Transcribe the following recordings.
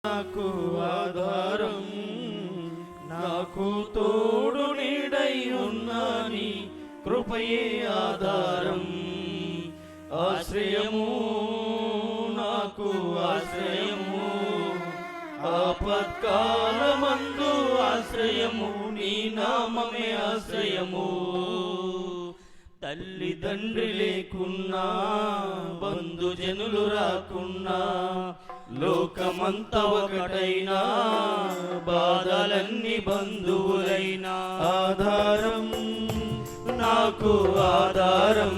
నాకు ఆధారం, నాకు తోడు నీడై ఉన్నాని కృపయే ఆధారం. ఆశ్రయము నాకు ఆశ్రయము, ఆపత్కాలమందు ఆశ్రయము, నీ నామమే ఆశ్రయము. తల్లిదండ్రి లేకున్నా, బంధుజనులు రాకున్నా, లోకమంతా ఒకటైనా, బాధలన్నీ బంధువులైనా, ఆధారం నాకు ఆధారం,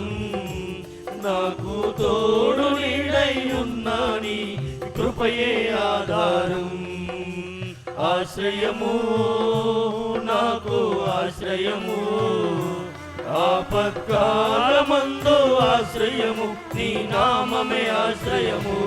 నాకు తోడు నీడై ఉన్నాని కృపయే ఆధారం. ఆశ్రయము నాకు ఆశ్రయము, ఆపత్కాలమందు ఆశ్రయము, నీ నామమే ఆశ్రయము.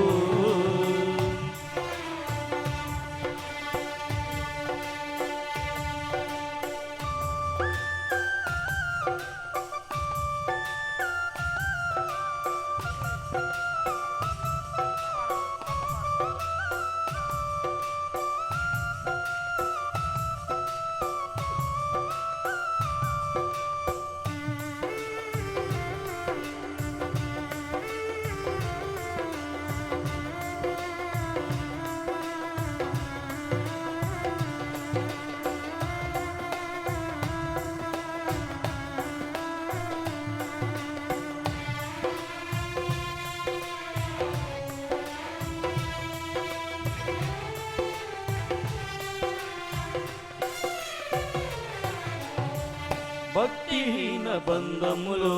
భక్తిహీన బంధములో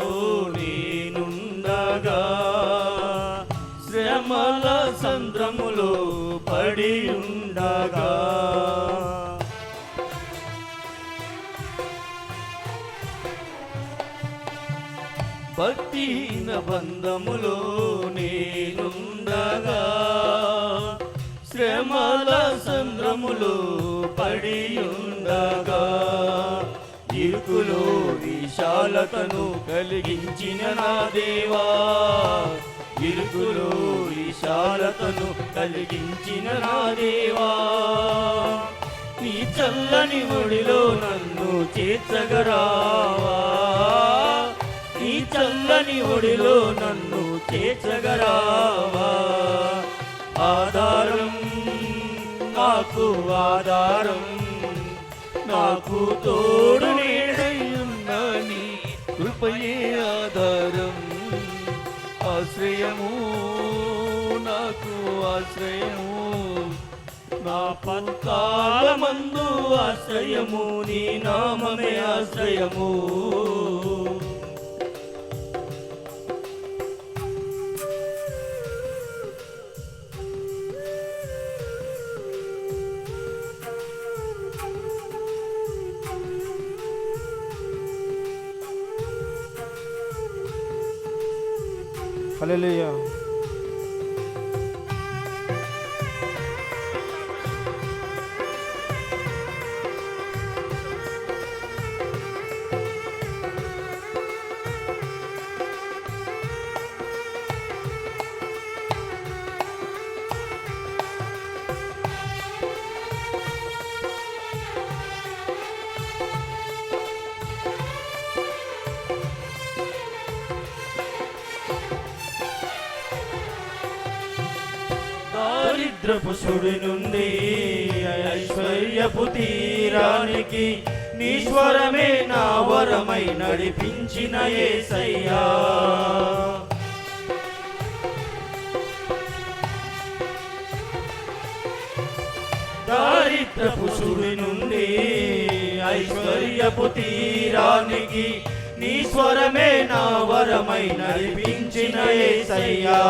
నేనుండగా, శ్రమల సంద్రములో పడి ఉండగా, భక్తిహీన బంధములో నేనుండగా, శ్రమల సంద్రములో పడి ఉండగా, ఇరుకులో విశాలతను కలిగించిన నా దేవా, ఇరుకులో విశాలతను కలిగించిన నా దేవా, నీ చల్లని ఒడిలో నన్ను చేర్చగరావా, నీ చల్లని ఒడిలో నన్ను చేర్చగరావా. ఆధారం నాకు ఆధారం, నాకు తోడు నీడై ఉన్నాని కృపయే ఆధారం. ఆశ్రయము నాకు ఆశ్రయము, నా పత్కాలమందు ఆశ్రయము, నీ నామమే ఆశ్రయము. హల్లెలూయా. దారిద్రపు సుడి నుండి ఐశ్వర్యపు తీరానికి, నీ స్వరమే నా వరమై నడిపించిన యేసయ్యా. దారిద్రపు సుడి నుండి ఐశ్వర్యపు తీరానికి, నీ స్వరమే నా వరమై నడిపించిన యేసయ్యా.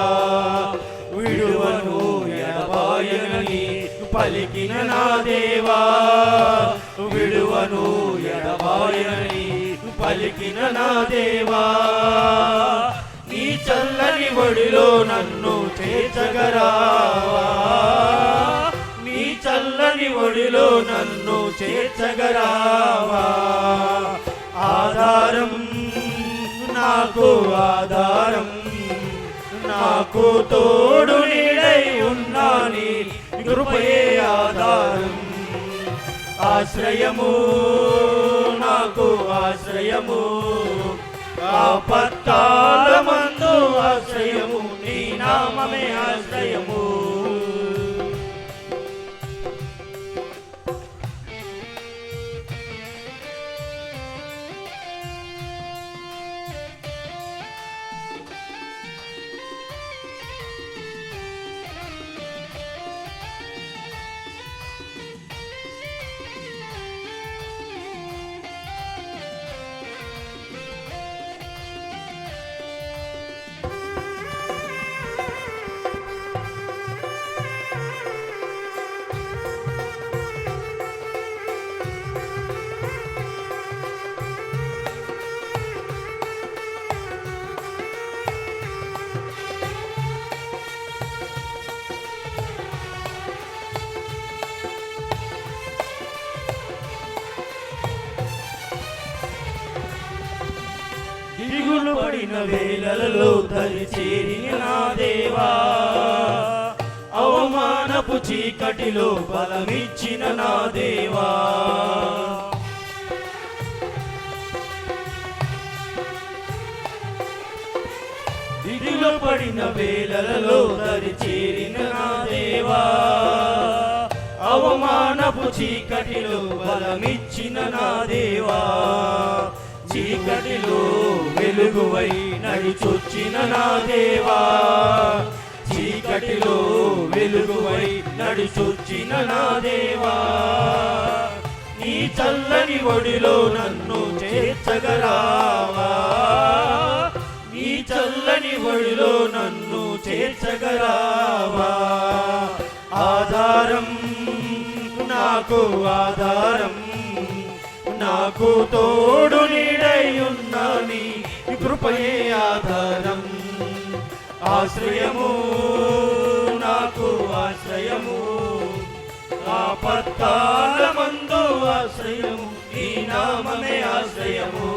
విడువను ఎడబాయనని పలికిన నా దేవా, విడువను ఎడబాయనని పలికిన నా దేవా, నీ చల్లని ఒడిలో నన్ను చేర్చగరావా, నీ చల్లని ఒడిలో నన్ను చేర్చగరావా. ఆధారం నాకు ఆధారం, నాకు తోడు నీడై ఉన్నాని కృపయే ఆధారం. ఆశ్రయము నాకు ఆశ్రయము, ఆపత్కాలమందు ఆశ్రయము, నీ నామమే ఆశ్రయము. దిగులు పడిన వేళలలో దరి చేరిన నా దేవా, అవమానపు చీకటిలో బలమిచ్చిన నా దేవా. దిగులు పడిన వేళలలో దరి చేరిన నా దేవా, అవమానపు చీకటిలో బలమిచ్చిన నా దేవా. చీకటిలో వెలుగువై నడిచొచ్చిన నా దేవా, చీకటిలో వెలుగువై నడిచొచ్చిన నా దేవా. నీ చల్లని ఒడిలో నన్ను చేర్చగరావా, నీ చల్లని ఒడిలో నన్ను చేర్చగరావా. ఆధారం నాకు ఆధారం, నాకు తోడు నీడై ఉన్నా నీ కృపయే ఆధారం. ఆశ్రయము నాకు ఆశ్రయము, ఆపత్కాలమందు ఆశ్రయము, నీ నామమే ఆశ్రయము.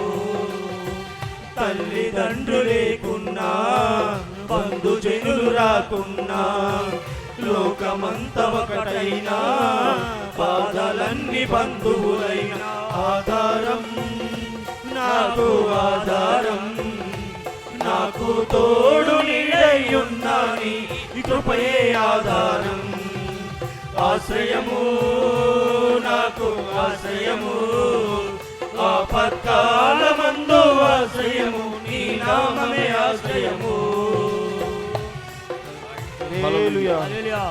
తల్లిదండ్రులు లేకున్నా, బంధుజనులు రాకున్నా, లోకమంత ఒకటైనా, బాధలన్నీ బంధువులైన ఆధారం నాకు ఆధారం. నాకు తోడు నీడై ఉన్నా నీ కృపయే ఆధారం. ఆశ్రయము నాకు ఆశ్రయము, ఆపత్కాలమందు ఆశ్రయము, నీ నామమే ఆశ్రయము. హల్లెలూయా. హల్లెలూయా.